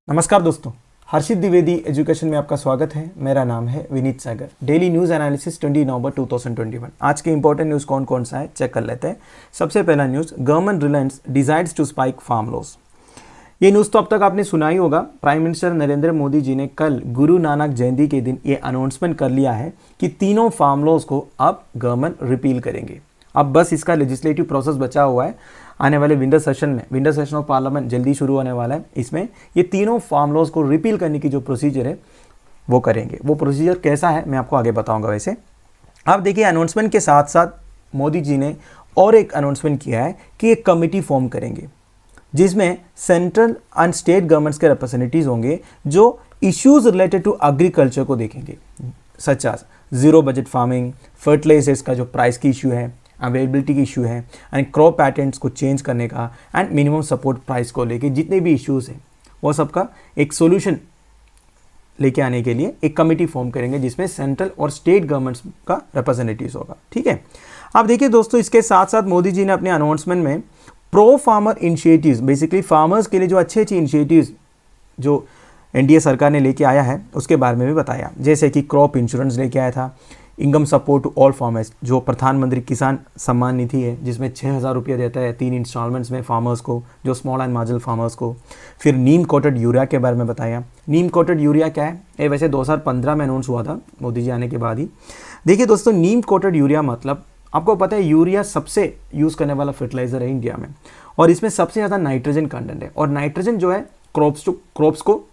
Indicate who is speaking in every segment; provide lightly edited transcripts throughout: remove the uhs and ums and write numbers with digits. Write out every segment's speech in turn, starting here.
Speaker 1: नमस्कार दोस्तों, हर्षित द्विवेदी एजुकेशन में आपका स्वागत है। मेरा नाम है विनीत सागर। डेली न्यूज़ एनालिसिस 20 नवंबर 2021। आज के इंपॉर्टेंट न्यूज़ कौन कौन सा है चेक कर लेते हैं। सबसे पहला news, government reliance decides to spike farm laws. ये न्यूज़ तो अब तक आपने सुना ही होगा। प्राइम मिनिस्टर नरेंद्र मोदी जी ने कल गुरु नानक जयंती के दिन ये अनाउंसमेंट कर लिया है कि तीनों फार्म लॉस को अब गवर्नमेंट रिपील करेंगे। अब बस इसका लेजिस्लेटिव प्रोसेस बचा हुआ है। आने वाले विंटर सेशन ऑफ पार्लियामेंट जल्दी शुरू होने वाला है। इसमें ये तीनों फार्म लॉज को रिपील करने की जो प्रोसीजर है वो करेंगे। वो प्रोसीजर कैसा है मैं आपको आगे बताऊंगा। वैसे आप देखिए, अनाउंसमेंट के साथ साथ मोदी जी ने और एक अनाउंसमेंट किया है कि एक कमेटी फॉर्म करेंगे जिसमें सेंट्रल एंड स्टेट गवर्नमेंट्स के रिप्रेजेंटेटिव्स होंगे जो इश्यूज रिलेटेड टू एग्रीकल्चर को देखेंगे, such as zero budget farming, fertilisers का जो प्राइस की इशू है, अवेलेबिलिटी की इशू है, एंड क्रॉप पैटर्न्स को चेंज करने का, एंड मिनिमम सपोर्ट प्राइस को लेके जितने भी इश्यूज हैं वो सबका एक सॉल्यूशन लेके आने के लिए एक कमेटी फॉर्म करेंगे जिसमें सेंट्रल और स्टेट गवर्नमेंट्स का रिप्रेजेंटेटिव्स होगा। ठीक है। अब देखिए दोस्तों, इसके साथ साथ मोदी जी ने अपने अनाउंसमेंट में pro farmer initiatives, basically farmers के लिए जो अच्छे इनिशिएटिव्स जो एनडीए सरकार ने लेके आया है उसके बारे में भी बताया। जैसे कि क्रॉप इंश्योरेंस लेके आया था, income support to all farmers, जो प्रधानमंत्री किसान सम्मान निधि है जिसमें 6,000 रुपये देता है 3 इंस्टॉलमेंट्स में फार्मर्स को, जो स्मॉल एंड मार्जिनल फार्मर्स को। फिर नीम कोटेड यूरिया के बारे में बताया। नीम कोटेड यूरिया क्या है? ये वैसे 2015 में अनाउंस हुआ था मोदी जी आने के बाद ही। देखिए दोस्तों, नीम कोटेड यूरिया मतलब आपको पता है यूरिया सबसे यूज़ करने वाला फर्टिलाइजर है इंडिया में, और इसमें सबसे ज़्यादा नाइट्रोजन कंटेंट है, और नाइट्रोजन जो है क्रॉप्स को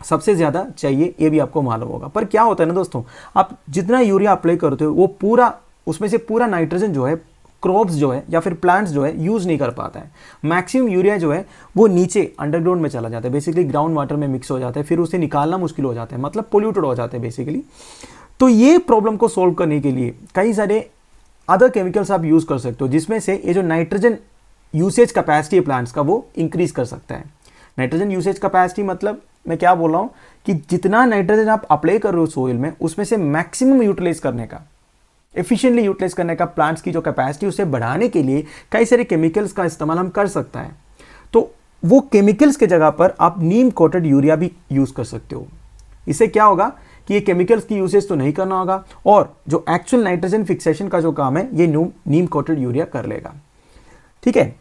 Speaker 1: सबसे ज़्यादा चाहिए, ये भी आपको मालूम होगा। पर क्या होता है ना दोस्तों, आप जितना यूरिया अप्लाई करते हो वो पूरा, उसमें से पूरा नाइट्रोजन जो है क्रॉप्स जो है या फिर प्लांट्स जो है यूज़ नहीं कर पाता है। मैक्सिमम यूरिया जो है वो नीचे अंडरग्राउंड में चला जाता है, बेसिकली ग्राउंड वाटर में मिक्स हो जाता है, फिर उसे निकालना मुश्किल हो जाता है, मतलब पोल्यूटेड हो जाते हैं बेसिकली। तो ये प्रॉब्लम को सोल्व करने के लिए कई सारे अदर केमिकल्स आप यूज़ कर सकते हो, जिसमें से ये जो नाइट्रोजन यूसेज कैपेसिटी है प्लांट्स का वो इंक्रीज कर सकता है। नाइट्रोजन यूसेज कैपेसिटी मतलब मैं क्या बोल रहा हूँ कि जितना नाइट्रोजन आप अप्लाई कर रहे हो सोइल में, उसमें से मैक्सिमम यूटिलाइज करने का, एफिशिएंटली यूटिलाइज करने का प्लांट्स की जो कैपेसिटी उसे बढ़ाने के लिए कई सारे केमिकल्स का इस्तेमाल हम कर सकता है। तो वो केमिकल्स के जगह पर आप नीम कोटेड यूरिया भी यूज़ कर सकते हो। इससे क्या होगा कि ये केमिकल्स की यूसेज तो नहीं करना होगा, और जो एक्चुअल नाइट्रोजन फिक्सेशन का जो काम है ये नीम कोटेड यूरिया कर लेगा। ठीक है,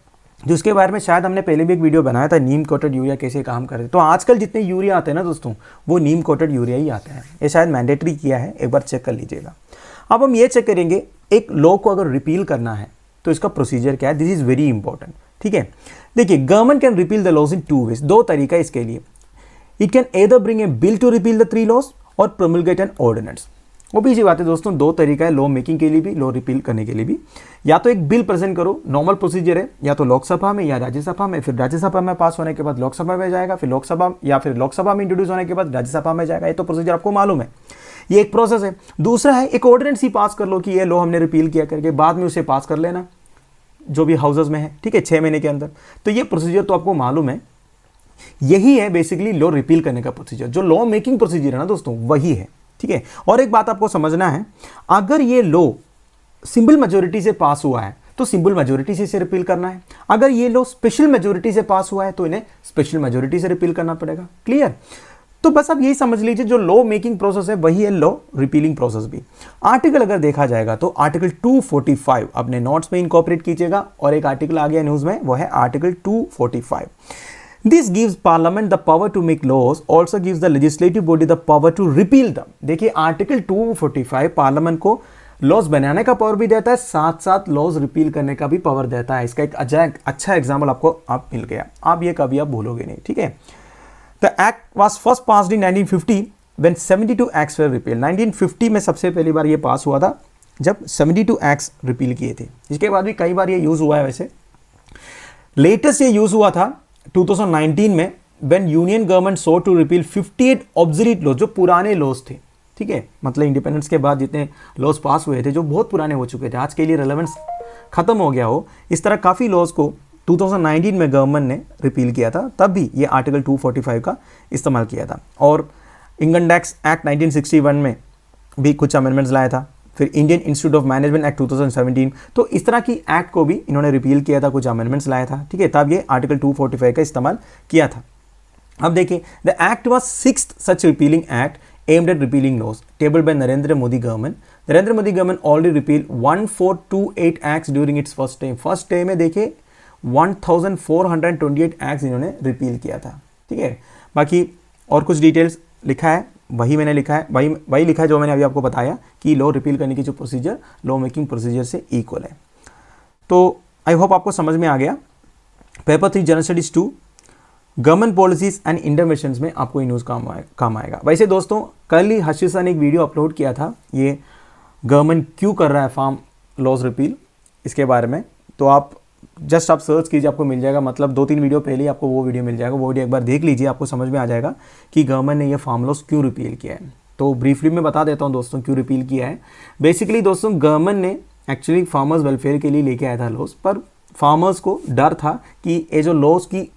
Speaker 1: जिसके बारे में शायद हमने पहले भी एक वीडियो बनाया था, नीम कोटेड यूरिया कैसे काम करे। तो आजकल जितने यूरिया आते हैं ना दोस्तों, वो नीम कोटेड यूरिया ही आता है। ये शायद मैंडेटरी किया है, एक बार चेक कर लीजिएगा। अब हम ये चेक करेंगे, एक लॉ को अगर रिपील करना है तो इसका प्रोसीजर क्या है। This is very important. ठीक है, देखिए, government can repeal the laws in 2 ways. 2 तरीका है इसके लिए। It can either bring a bill to repeal the 3 laws और प्रोमलगेट एन ऑर्डिनेंस। वो भी इसी बात है दोस्तों, 2 तरीका है लॉ मेकिंग के लिए भी, लॉ रिपील करने के लिए भी। या तो एक बिल प्रेजेंट करो, नॉर्मल प्रोसीजर है, या तो लोकसभा में या राज्यसभा में, फिर राज्यसभा में पास होने के बाद लोकसभा में जाएगा, फिर लोकसभा में इंट्रोड्यूस होने के बाद राज्यसभा में जाएगा। ये तो प्रोसीजर आपको मालूम है, ये एक प्रोसेस है। दूसरा है एक ऑर्डिनेंस ही पास कर लो कि ये लॉ हमने रिपील किया करके, बाद में उसे पास कर लेना जो भी हाउसेज में है। ठीक है, 6 महीने के अंदर। तो ये प्रोसीजर तो आपको मालूम है, यही है बेसिकली लॉ रिपील करने का प्रोसीजर। जो लॉ मेकिंग प्रोसीजर है ना दोस्तों, वही है। ठीक है, और एक बात आपको समझना है, अगर ये लॉ सिंपल मेजोरिटी से पास हुआ है तो सिंपल मेजोरिटी से इसे रिपील करना है। अगर ये लॉ स्पेशल मेजोरिटी से पास हुआ है तो इन्हें स्पेशल मेजोरिटी से रिपील करना पड़ेगा। क्लियर? तो बस आप यही समझ लीजिए, जो लॉ मेकिंग प्रोसेस है वही है लॉ रिपीलिंग प्रोसेस भी। आर्टिकल अगर देखा जाएगा तो आर्टिकल 245 अपने नोट्स में इनकॉर्पोरेट कीजिएगा, और एक आर्टिकल आ गया न्यूज में, वो है article 245। This gives Parliament the power to make laws, also gives the legislative body the power to repeal them। देखिए, आर्टिकल 245 पार्लियामेंट को लॉज बनाने का पावर भी देता है, साथ साथ लॉज रिपील करने का भी पावर देता है। इसका एक अच्छा एग्जाम्पल आपको मिल गया, आप ये कभी आप भूलोगे नहीं। ठीक है, the act was first passed in 1950 when 72 acts were repeal. 1950 में सबसे पहली बार ये पास हुआ था जब 72 एक्ट्स रिपील किए थे। इसके बाद भी कई बार ये यूज हुआ है। वैसे लेटेस्ट ये यूज हुआ था 2019 में, when union government sought to repeal 58 obsolete laws, जो पुराने लॉज थे। ठीक है, मतलब इंडिपेंडेंस के बाद जितने लॉज पास हुए थे जो बहुत पुराने हो चुके थे, आज के लिए रेलेवेंस खत्म हो गया हो, इस तरह काफ़ी लॉज को 2019 में गवर्नमेंट ने रिपील किया था। तब भी ये आर्टिकल 245 का इस्तेमाल किया था। और इनकम टैक्स एक्ट 1961 में भी कुछ अमेंडमेंट्स लाया था। फिर Indian institute of management act 2017, तो इस तरह की एक्ट को भी इन्होंने रिपील किया था, कुछ अमेंडमेंट्स लाया था। ठीक है, तब ये आर्टिकल 245 का इस्तेमाल किया था। अब देखिए, the act was 6th such repealing act aimed at repealing laws tabled by Narendra Modi government. Narendra Modi government already repealed 1428 acts during its first term. First term में देखिए 1428 एक्ट्स इन्होंने रिपील किया था, ठीक है। बाकी और कुछ डिटेल्स लिखा है, वही मैंने लिखा है, वही लिखा है जो मैंने अभी आपको बताया कि लॉ रिपील करने की जो प्रोसीजर लॉ मेकिंग प्रोसीजर से इक्वल है। तो आई होप आपको समझ में आ गया। Paper 3 general studies 2 government policies and interventions में आपको ये न्यूज़ काम आएगा। वैसे दोस्तों कल ही हर्षित सर ने एक वीडियो अपलोड किया था, ये गवर्नमेंट क्यों कर रहा है फार्म लॉज रिपील, इसके बारे में। तो आप जस्ट आप सर्च कीजिए, आपको मिल जाएगा। मतलब 2-3 वीडियो पहले ही आपको वो वीडियो मिल जाएगा, वो वीडियो एक बार देख लीजिए, आपको समझ में आ जाएगा कि गवर्नमेंट ने ये फार्म लॉज क्यों रिपील किया है। तो ब्रीफली मैं बता देता हूँ दोस्तों क्यों रिपील किया है। बेसिकली दोस्तों गवर्नमेंट ने एक्चुअली फार्मर्स वेलफेयर के लिए लेके आया था लॉज, पर फार्मर्स को डर था कि ये जो लॉज की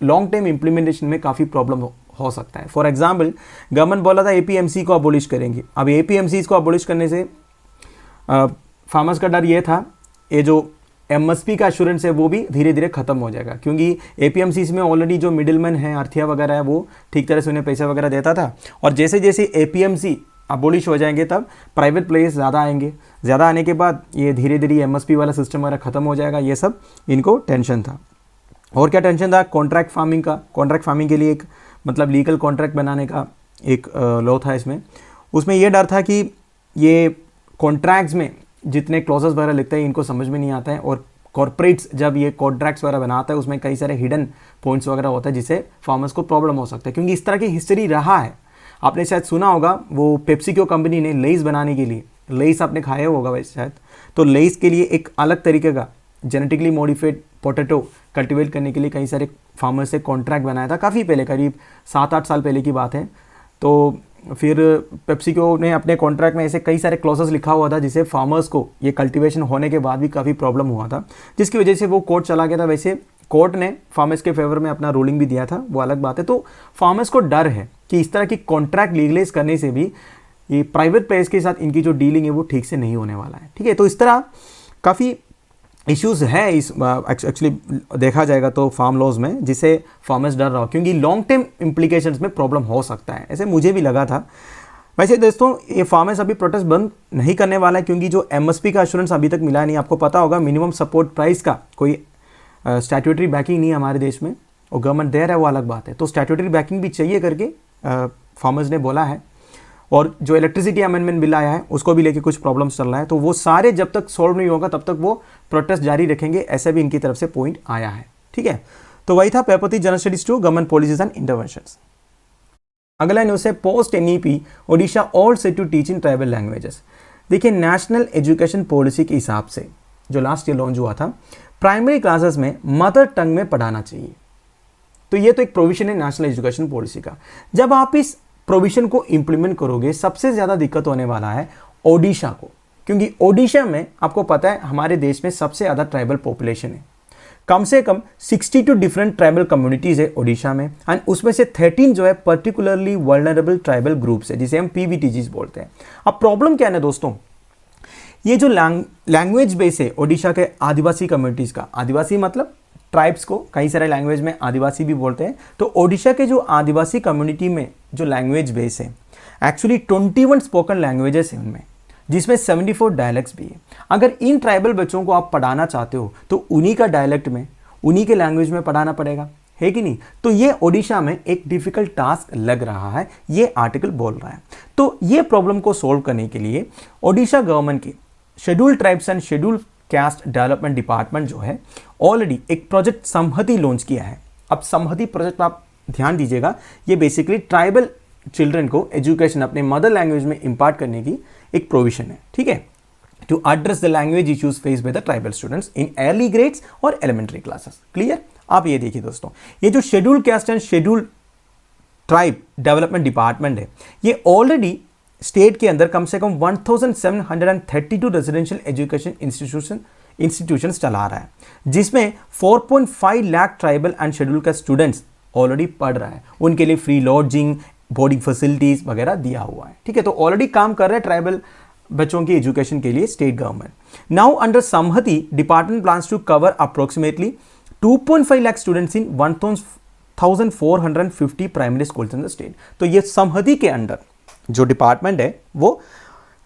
Speaker 1: लॉन्ग टर्म इम्प्लीमेंटेशन में काफ़ी प्रॉब्लम हो सकता है। फॉर एग्जाम्पल गवर्नमेंट बोला था एपीएमसी को अबोलिश करेंगे। अब एपीएमसी को अबोलिश करने से फार्मर्स का डर ये था ये जो एमएसपी का एश्योरेंस है वो भी धीरे धीरे खत्म हो जाएगा, क्योंकि एपीएमसी में ऑलरेडी जो मिडिलमैन है अर्थिया वगैरह है वो ठीक तरह से उन्हें पैसा वगैरह देता था। और जैसे जैसे एपीएमसी अबोलिश हो जाएंगे तब प्राइवेट प्लेयर्स ज़्यादा आएंगे, ज़्यादा आने के बाद ये धीरे धीरे एमएसपी वाला सिस्टम वगैरह खत्म हो जाएगा। ये सब इनको टेंशन था। और क्या टेंशन था? कॉन्ट्रैक्ट फार्मिंग का। कॉन्ट्रैक्ट फार्मिंग के लिए एक मतलब लीगल कॉन्ट्रैक्ट बनाने का एक लॉ था इसमें। उसमें यह डर था कि ये कॉन्ट्रैक्ट्स में जितने क्लॉजेस वगैरह लिखते हैं इनको समझ में नहीं आता है, और कॉर्पोरेट्स जब ये कॉन्ट्रैक्ट्स वगैरह बनाता है उसमें कई सारे हिडन पॉइंट्स वगैरह होता है जिससे फार्मर्स को प्रॉब्लम हो सकता है, क्योंकि इस तरह की हिस्ट्री रहा है। आपने शायद सुना होगा वो पेप्सिको कंपनी ने लेस बनाने के लिए, लेस आपने खाया होगा वैसे शायद, तो लेस के लिए एक अलग तरीके का जेनेटिकली मॉडिफाइड पोटैटो कल्टीवेट करने के लिए कई सारे फार्मर से कॉन्ट्रैक्ट बनाया था, काफ़ी पहले, करीब 7-8 साल पहले की बात है। तो फिर पेप्सिको ने अपने कॉन्ट्रैक्ट में ऐसे कई सारे क्लॉजेस लिखा हुआ था जिससे फार्मर्स को ये कल्टीवेशन होने के बाद भी काफ़ी प्रॉब्लम हुआ था, जिसकी वजह से वो कोर्ट चला गया था। वैसे कोर्ट ने फार्मर्स के फेवर में अपना रूलिंग भी दिया था, वो अलग बात है। तो फार्मर्स को डर है कि इस तरह की कॉन्ट्रैक्ट लीगलाइज करने से भी ये प्राइवेट प्लेयर्स के साथ इनकी जो डीलिंग है वो ठीक से नहीं होने वाला है, ठीक है। तो इस तरह काफ़ी इश्यूज़ है इस एक्चुअली देखा जाएगा तो फार्म लॉज में, जिसे फार्मर्स डर रहा हो, क्योंकि लॉन्ग टर्म इम्प्लीकेशंस में प्रॉब्लम हो सकता है, ऐसे मुझे भी लगा था। वैसे दोस्तों ये फार्मर्स अभी प्रोटेस्ट बंद नहीं करने वाला है, क्योंकि जो एमएसपी का एश्योरेंस अभी तक मिला नहीं। आपको पता होगा मिनिमम सपोर्ट प्राइस का कोई स्टैट्यूटरी बैकिंग नहीं है हमारे देश में, और गवर्नमेंट दे रहा है वो अलग बात है। तो स्टैट्यूटरी बैकिंग भी चाहिए करके फार्मर्स ने बोला है। और जो इलेक्ट्रिसिटी अमेंडमेंट बिल आया है उसको भी लेके कुछ प्रॉब्लम्स चल रहा है, तो वो सारे जब तक सॉल्व नहीं होगा तब तक वो प्रोटेस्ट जारी रखेंगे, ऐसा भी इनकी तरफ से पॉइंट आया है, ठीक है। तो वही था paper 3 general studies 2 government policies and interventions. अगला न्यूज़ है post NEP Odisha all set to teach in tribal languages. देखिए नेशनल एजुकेशन पॉलिसी के हिसाब से जो लास्ट ईयर लॉन्च हुआ था, प्राइमरी क्लासेस में मदर टंग में पढ़ाना चाहिए। तो ये तो एक प्रोविजन है नेशनल एजुकेशन पॉलिसी का। जब आप इस प्रोविजन को इंप्लीमेंट करोगे सबसे ज़्यादा दिक्कत होने वाला है ओडिशा को, क्योंकि ओडिशा में आपको पता है हमारे देश में सबसे ज़्यादा ट्राइबल पॉपुलेशन है। कम से कम 62 डिफरेंट ट्राइबल कम्युनिटीज़ है ओडिशा में, एंड उसमें से 13 जो है पर्टिकुलरली वल्नरेबल ट्राइबल ग्रुप्स है, जिसे हम पीवीटीजीज बोलते हैं। अब प्रॉब्लम क्या है ना दोस्तों, ये जो लैंग्वेज बेस है ओडिशा के आदिवासी कम्युनिटीज़ का, आदिवासी मतलब ट्राइब्स को कई सारे लैंग्वेज में आदिवासी भी बोलते हैं। तो ओडिशा के जो आदिवासी कम्युनिटी में जो लैंग्वेज बेस है एक्चुअली 21 स्पोकन लैंग्वेजेस हैं उनमें, जिसमें 74 डायलेक्ट्स भी है। अगर इन ट्राइबल बच्चों को आप पढ़ाना चाहते हो तो उन्हीं का डायलेक्ट में, उन्हीं के लैंग्वेज में पढ़ाना पड़ेगा, है कि नहीं। तो ये ओडिशा में एक डिफिकल्ट टास्क लग रहा है, ये आर्टिकल बोल रहा है। तो ये प्रॉब्लम को सोल्व करने के लिए ओडिशा गवर्नमेंट के scheduled tribes and scheduled caste development department जो है ऑलरेडी एक प्रोजेक्ट समहति लॉन्च किया है। अब समहति प्रोजेक्ट आप ध्यान दीजिएगा, ये बेसिकली ट्राइबल चिल्ड्रन को एजुकेशन अपने मदर लैंग्वेज में इम्पार्ट करने की एक प्रोविजन है, ठीक है, to address the language issues face by the tribal students in early grades और एलिमेंट्री क्लासेस। क्लियर। आप ये देखिए दोस्तों, ये जो scheduled caste and scheduled tribe development department है, ये ऑलरेडी स्टेट के अंदर कम से कम 1732 रेजिडेंशियल एजुकेशन इंस्टीट्यूशंस चला रहा है, जिसमें 4.5 लाख ट्राइबल एंड शेड्यूल का स्टूडेंट्स ऑलरेडी पढ़ रहा है। उनके लिए फ्री लॉजिंग, बोर्डिंग फैसिलिटीज वगैरह दिया हुआ है, ठीक है। तो ऑलरेडी काम कर रहे हैं ट्राइबल बच्चों की एजुकेशन के लिए स्टेट गवर्नमेंट। नाउ अंडर समहति department plans to cover approximately 2.5 lakh students in 1450 primary schools in the state. तो ये समहदी के अंडर जो डिपार्टमेंट है वो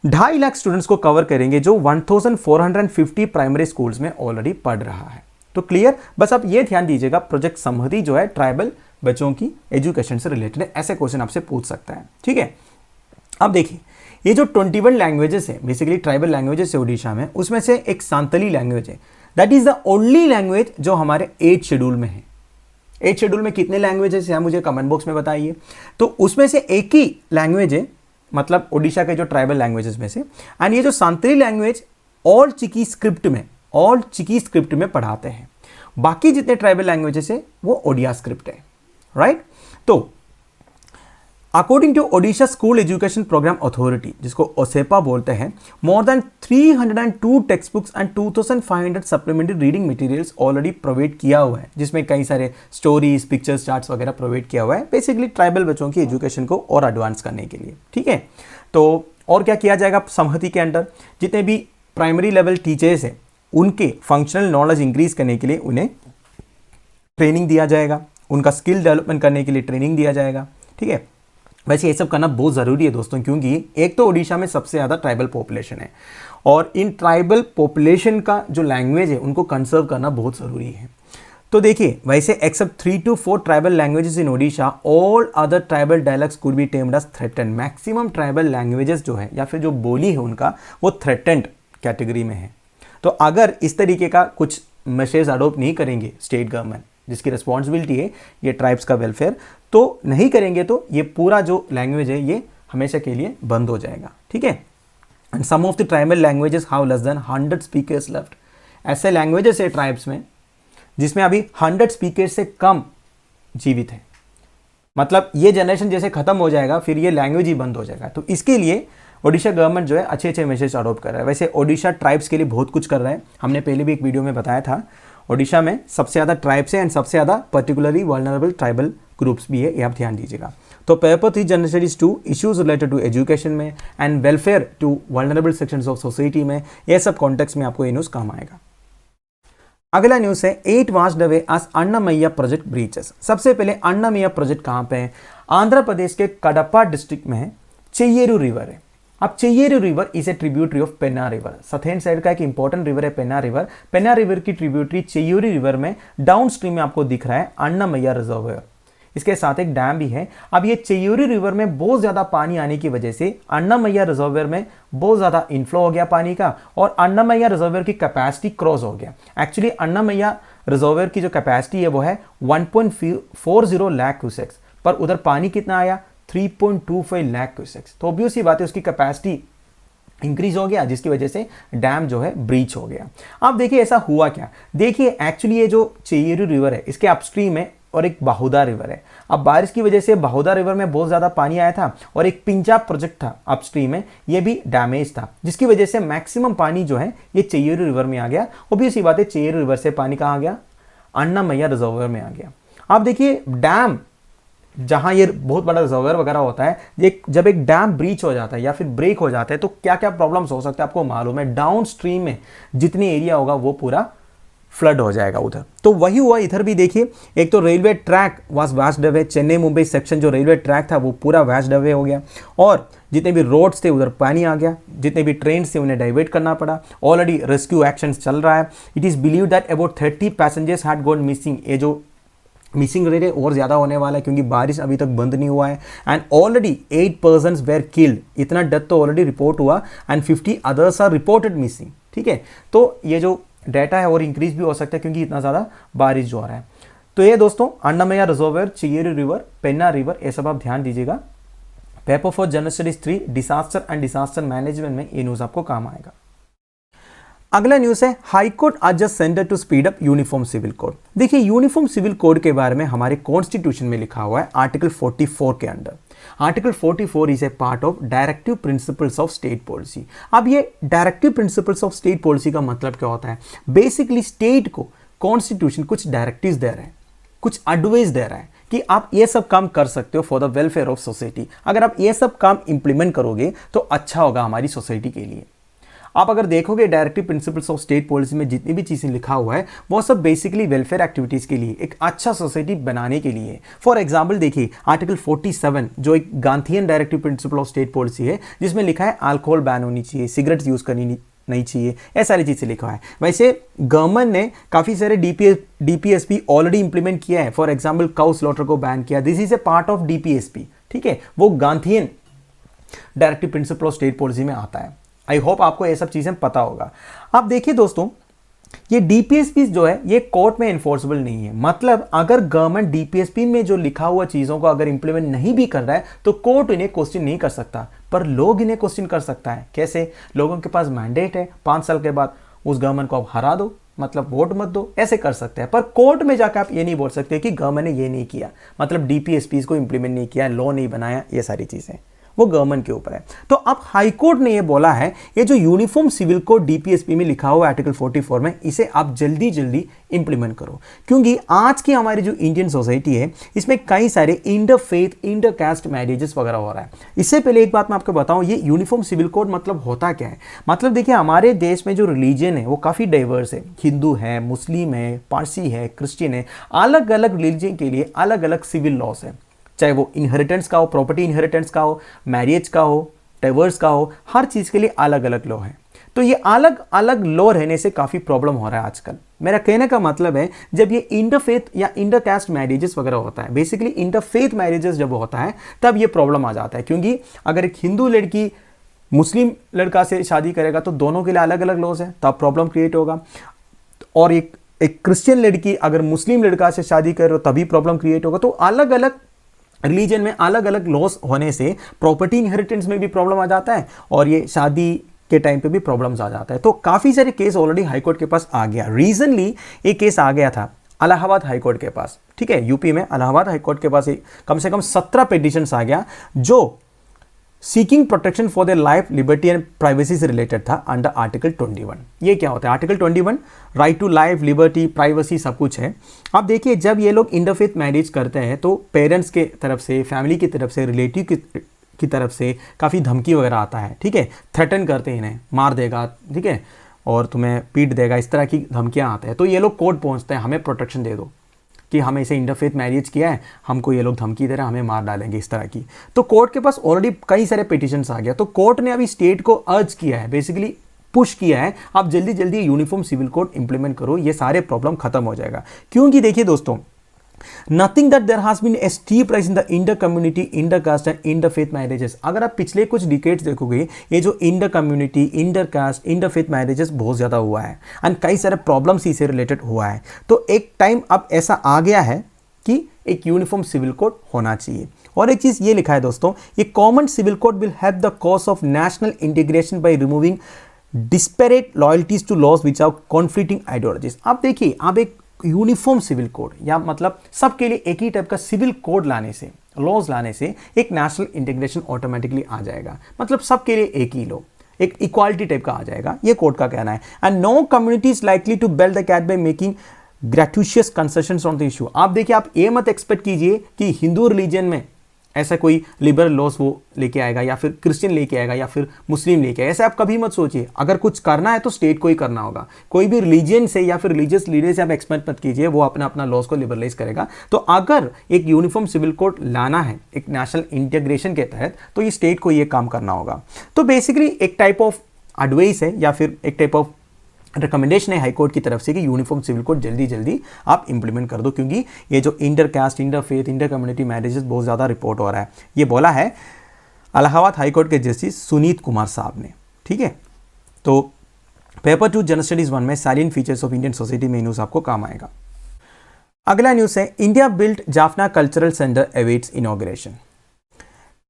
Speaker 1: 2.5 लाख स्टूडेंट्स को कवर करेंगे जो 1450 प्राइमरी स्कूल्स में ऑलरेडी पढ़ रहा है। तो क्लियर, बस आप ये ध्यान दीजिएगा, प्रोजेक्ट समहदी जो है ट्राइबल बच्चों की एजुकेशन से रिलेटेड है, ऐसे क्वेश्चन आपसे पूछ सकता है। ठीक है, अब देखिए ये जो 21 लैंग्वेजेस है, बेसिकली ट्राइबल लैंग्वेजेस है उड़ीसा में, उसमें से एक सांतली लैंग्वेज है, that is the only language जो हमारे 8 शेड्यूल में है। 8 शेड्यूल में कितने लैंग्वेजेस हैं मुझे कमेंट बॉक्स में बताइए। तो उसमें से एक ही लैंग्वेज है, मतलब ओडिशा के जो ट्राइबल लैंग्वेजेस में से, एंड ये जो सांतली लैंग्वेज ऑल चिकी स्क्रिप्ट में पढ़ाते हैं। बाकी जितने ट्राइबल लैंग्वेजेस है वो ओडिया स्क्रिप्ट है, राइट। तो according to Odisha school education programme authority, जिसको ओसेपा बोलते हैं, more than 302 text books and 2500 supplementary reading materials already provide किया हुआ है, जिसमें कई सारे स्टोरीज, पिक्चर्स, चार्ट्स वगैरह प्रोवाइड किया हुआ है, बेसिकली ट्राइबल बच्चों की एजुकेशन को और एडवांस करने के लिए। ठीक है, तो और क्या किया जाएगा समहदी के अंडर, जितने भी प्राइमरी लेवल टीचर्स हैं उनके फंक्शनल नॉलेज इंक्रीज करने के लिए उन्हें ट्रेनिंग दिया जाएगा, उनका स्किल डेवलपमेंट करने के लिए ट्रेनिंग दिया जाएगा। ठीक है, वैसे ये सब करना बहुत ज़रूरी है दोस्तों, क्योंकि एक तो ओडिशा में सबसे ज़्यादा ट्राइबल पॉपुलेशन है और इन ट्राइबल पॉपुलेशन का जो लैंग्वेज है उनको कंसर्व करना बहुत ज़रूरी है। तो देखिए, वैसे except 3 to 4 tribal languages in Odisha, all other tribal dialects could be termed as threatened. Maximum tribal languages जो है या फिर जो बोली है उनका, वो थ्रेटेंड कैटेगरी में है। तो अगर इस तरीके का कुछ मैसेज अडोप्ट नहीं करेंगे स्टेट गवर्नमेंट, जिसकी रिस्पॉन्सिबिलिटी है ये ट्राइब्स का वेलफेयर, तो नहीं करेंगे तो ये पूरा जो लैंग्वेज है ये हमेशा के लिए बंद हो जाएगा। ठीक है, and some of the tribal languages have less than 100 speakers left. ऐसे लैंग्वेजेस है ट्राइब्स में जिसमें अभी 100 स्पीकर्स से कम जीवित है, मतलब ये जनरेशन जैसे खत्म हो जाएगा फिर ये लैंग्वेज ही बंद हो जाएगा। तो इसके लिए ओडिशा गवर्नमेंट जो है अच्छे अच्छे मैसेज अडॉप्ट कर रहा है। वैसे ओडिशा ट्राइब्स के लिए बहुत कुछ कर रहा है, हमने पहले भी एक वीडियो में बताया था। ओडिशा में सबसे ज़्यादा ट्राइब्स है एंड सबसे ज़्यादा पर्टिकुलरली वल्नरेबल ट्राइबल ग्रुप्स भी है, ये आप ध्यान दीजिएगा। तो paper 3 general studies 2 issues related to education में and welfare to vulnerable sections of society में, ये सब कॉन्टेक्स्ट में आपको ये न्यूज़ काम आएगा। अगला न्यूज़ है 8 washed away as Annamayya project breaches. सबसे पहले अन्नामय्या प्रोजेक्ट कहाँ पे है? आंध्र प्रदेश के कडपा डिस्ट्रिक्ट में है, चेयेरू रिवर है। अब Cheyyeru river is a tributary of Penna river. Southern side का एक इंपॉर्टेंट रिवर है पेन्ना रिवर। पेन्ना रिवर की ट्रिब्यूटरी चेयेरू रिवर में डाउन स्ट्रीम में आपको दिख रहा है अन्नामय्या रिजर्वायर। इसके साथ एक डैम भी है। अब ये चेयेरू रिवर में बहुत ज्यादा पानी आने की वजह से अन्नामय्या रिजर्वायर में बहुत ज्यादा इनफ्लो हो गया पानी का और अन्नामय्या रिजर्वायर की कैपेसिटी क्रॉस हो गया। एक्चुअली अन्नामय्या रिजर्वायर की जो कैपेसिटी है वो है 1.40 लाख क्यूसेक्स, पर उधर पानी कितना आया 3.25 लाख क्यूसेक्स। तो ऑब्वियस ही बात है उसकी कैपेसिटी इंक्रीज हो गया, जिसकी वजह से डैम जो है ब्रीच हो गया। अब देखिए ऐसा हुआ क्या, देखिए एक्चुअली ये जो चेयेरू रिवर है इसके अपस्ट्रीम है और एक बाहुदा रिवर है। अब बारिश की वजह से बाहुदा रिवर में बहुत ज़्यादा पानी आया था और एक पिंजाब प्रोजेक्ट था अपस्ट्रीम में, ये भी डैमेज था, जिसकी वजह से मैक्सिमम पानी जो है ये चेयेरू रिवर में आ गया। ऑब्वियस ही बात है चेयेरू रिवर से पानी कहाँ गया, अन्नामय्या रिजर्वायर में आ गया। अब देखिए डैम जहां ये बहुत बड़ा रिजर्वायर वगैरह होता है, जब एक डैम ब्रीच हो जाता है या फिर ब्रेक हो जाता है तो क्या क्या प्रॉब्लम्स हो सकते हैं आपको मालूम है। डाउन स्ट्रीम में जितनी एरिया होगा वो पूरा फ्लड हो जाएगा उधर। तो वही हुआ इधर भी। देखिए एक तो railway track was washed away, Chennai Mumbai section जो रेलवे ट्रैक था वो पूरा वैस्ड अवे हो गया और जितने भी रोड्स थे उधर पानी आ गया, जितने भी ट्रेन थे उन्हें डाइवर्ट करना पड़ा। ऑलरेडी रेस्क्यू एक्शन चल रहा है। It is believe that about 30 passengers had gone missing. ये जो मिसिंग रेट है और ज़्यादा होने वाला है क्योंकि बारिश अभी तक बंद नहीं हुआ है। And already 8 persons were killed, इतना डेथ तो ऑलरेडी रिपोर्ट हुआ and 50 others are reported missing. ठीक है, तो ये जो डाटा है और इंक्रीज भी हो सकता है क्योंकि इतना ज़्यादा बारिश जो आ रहा है। तो ये दोस्तों Annamayya reservoir, Cheyyeru river, Penna river, ये सब आप ध्यान दीजिएगा। Paper 4 general studies 3 disaster and disaster management में ये न्यूज़ आपको काम आएगा। अगला न्यूज़ है हाई कोर्ट आज जस्ट centre to speed up uniform civil code. देखिए यूनिफॉर्म सिविल कोड के बारे में हमारे कॉन्स्टिट्यूशन में लिखा हुआ है आर्टिकल 44 के under. Article 44 is a part of directive principles of state policy. अब ये directive principles of state policy का मतलब क्या होता है? बेसिकली स्टेट को कॉन्स्टिट्यूशन कुछ डायरेक्टिव्स दे रहा है, कुछ एडवाइस दे रहा है कि आप ये सब काम कर सकते हो for the welfare of society. अगर आप ये सब काम इंप्लीमेंट करोगे तो अच्छा होगा हमारी सोसाइटी के लिए। आप अगर देखोगे directive principles of state policy में जितनी भी चीज़ें लिखा हुआ है वो सब बेसिकली वेलफेयर एक्टिविटीज़ के लिए, एक अच्छा सोसाइटी बनाने के लिए। फॉर एग्जाम्पल देखिए आर्टिकल 47 जो एक Gandhian directive principle of state policy है, जिसमें लिखा है अल्कोहल बैन होनी चाहिए, सिगरेट्स यूज़ करनी नहीं चाहिए, ये सारी चीज़ें लिखा है। वैसे गवर्नमेंट ने काफ़ी सारे डीपीएसपी ऑलरेडी इंप्लीमेंट किया है। फॉर एग्जांपल काउ स्लॉटर को बैन किया, this is a part of DPSP, ठीक है, वो Gandhian directive principle of state policy में आता है। आई होप आपको ये सब चीज़ें पता होगा। अब देखिए दोस्तों, ये डीपीएसपी जो है ये कोर्ट में इन्फोर्सेबल नहीं है। मतलब अगर गवर्नमेंट डीपीएसपी में जो लिखा हुआ चीज़ों को अगर इंप्लीमेंट नहीं भी कर रहा है तो कोर्ट इन्हें क्वेश्चन नहीं कर सकता, पर लोग इन्हें क्वेश्चन कर सकता है। कैसे? लोगों के पास मैंडेट है, 5 साल के बाद उस गवर्नमेंट को आप हरा दो, मतलब वोट मत दो, ऐसे कर सकते हैं। पर कोर्ट में जाकर आप ये नहीं बोल सकते कि गवर्नमेंट ने ये नहीं किया, मतलब डीपीएसपी को इंप्लीमेंट नहीं किया, लॉ नहीं बनाया, ये सारी चीज़ें वो गवर्नमेंट के ऊपर है। तो अब हाई कोर्ट ने ये बोला है ये जो यूनिफॉर्म सिविल कोड डीपीएसपी में लिखा हुआ है आर्टिकल 44 में, इसे आप जल्दी जल्दी इंप्लीमेंट करो, क्योंकि आज की हमारी जो इंडियन सोसाइटी है इसमें कई सारे inter faith inter caste marriages वगैरह हो रहा है। इससे पहले एक बात मैं आपको बताऊं, ये यूनिफॉर्म सिविल कोड मतलब होता क्या है। मतलब देखिए हमारे देश में जो रिलीजन है वो काफ़ी डाइवर्स है, हिंदू है, मुस्लिम है, पारसी है, क्रिश्चियन है, अलग अलग रिलीजन के लिए अलग अलग सिविल लॉस है, चाहे वो इनहेरिटेंस का हो, प्रॉपर्टी इनहेरिटेंस का हो, मैरिज का हो, डाइवर्स का हो, हर चीज़ के लिए अलग अलग लॉ है। तो ये अलग अलग लॉ रहने से काफ़ी प्रॉब्लम हो रहा है आजकल। मेरा कहने का मतलब है जब ये इंटरफेथ या इंटरकास्ट मैरिजेस वगैरह होता है, बेसिकली इंटरफेथ मैरिजेस जब होता है तब ये प्रॉब्लम आ जाता है, क्योंकि अगर एक हिंदू लड़की मुस्लिम लड़का से शादी करेगा तो दोनों के लिए अलग अलग लॉज है, तब प्रॉब्लम क्रिएट होगा। और एक क्रिश्चियन लड़की अगर मुस्लिम लड़का से शादी करे तभी प्रॉब्लम क्रिएट होगा। तो अलग अलग रिलीजन में अलग अलग लॉस होने से प्रॉपर्टी इनहेरिटेंस में भी प्रॉब्लम आ जाता है और ये शादी के टाइम पे भी प्रॉब्लम्स आ जाता है। तो काफ़ी सारे केस ऑलरेडी हाईकोर्ट के पास आ गया। रीजनली एक केस आ गया था इलाहाबाद हाईकोर्ट के पास, ठीक है, यूपी में इलाहाबाद हाईकोर्ट के पास कम से कम 17 पिटिशंस आ गया जो seeking protection for the life liberty and privacy से रिलेटेड था अंडर आर्टिकल 21। ये क्या होता है article 21? Right to life, liberty, privacy सब कुछ है। अब देखिए जब ये लोग इंटरफेथ मैरिज करते हैं तो पेरेंट्स के तरफ से, फैमिली की तरफ से, रिलेटिव की तरफ से काफ़ी धमकी वगैरह आता है, ठीक है, थ्रेटन करते हैं, इन्हें मार देगा, ठीक है, और तुम्हें पीट देगा, इस तरह की धमकियाँ आते हैं। तो ये लोग कोर्ट पहुँचते हैं, हमें प्रोटेक्शन दे दो कि हमें इसे इंटरफेथ मैरिज किया है, हमको ये लोग धमकी दे रहे हैं, हमें मार डालेंगे, इस तरह की। तो कोर्ट के पास ऑलरेडी कई सारे पिटिशंस आ गया। तो कोर्ट ने अभी स्टेट को अर्ज किया है, बेसिकली पुश किया है, आप जल्दी जल्दी यूनिफॉर्म सिविल कोड इंप्लीमेंट करो, ये सारे प्रॉब्लम खत्म हो जाएगा। क्योंकि देखिए दोस्तों, noting that there has been a steep rise in the inter community, inter caste and inter faith marriages. अगर आप पिछले कुछ डिकेड्स देखोगे, ये जो inter community, inter caste, inter faith marriages बहुत ज़्यादा हुआ है एंड कई सारे प्रॉब्लम्स इससे रिलेटेड हुआ है। तो एक टाइम अब ऐसा आ गया है कि एक यूनिफॉर्म सिविल कोड होना चाहिए। और एक चीज़ ये लिखा है दोस्तों, ये common civil code will help the cause of national integration by removing disparate loyalties to laws which are conflicting ideologies. आप देखिए, आप एक यूनिफॉर्म सिविल कोड या मतलब सबके लिए एक ही टाइप का सिविल कोड लाने से, लॉज लाने से एक नेशनल इंटीग्रेशन ऑटोमेटिकली आ जाएगा। मतलब सबके लिए एक ही लॉ, एक इक्वालिटी टाइप का आ जाएगा, ये कोर्ट का कहना है। And no community is likely to bell the cat by making gratuitous concessions on the issue. आप देखिए, आप ये मत एक्सपेक्ट कीजिए कि हिंदू रिलीजन में ऐसा कोई लिबरल लॉस वो लेके आएगा या फिर क्रिश्चियन लेके आएगा या फिर मुस्लिम लेके आएगा, ऐसे आप कभी मत सोचिए। अगर कुछ करना है तो स्टेट को ही करना होगा। कोई भी रिलीजन से या फिर रिलीजियस लीडर से आप एक्सपेक्ट मत कीजिए वो अपना अपना लॉस को लिबरलाइज करेगा। तो अगर एक यूनिफॉर्म सिविल कोड लाना है एक नेशनल इंटीग्रेशन के तहत, तो ये स्टेट को ये काम करना होगा। तो बेसिकली एक टाइप ऑफ एडवाइस है या फिर एक टाइप ऑफ रिकमेंडेशन है हाईकोर्ट की तरफ से कि यूनिफॉर्म सिविल कोड जल्दी जल्दी आप इंप्लीमेंट कर दो, क्योंकि ये जो inter caste, inter faith, inter community marriages बहुत ज़्यादा रिपोर्ट हो रहा है। ये बोला है इलाहाबाद हाईकोर्ट के जस्टिस सुनीत कुमार साहब ने, ठीक है। तो पेपर 2 जनरल स्टडीज 1 में salient features of Indian society में न्यूज़ आपको काम आएगा। अगला न्यूज़ है India built Jaffna cultural centre awaits inauguration.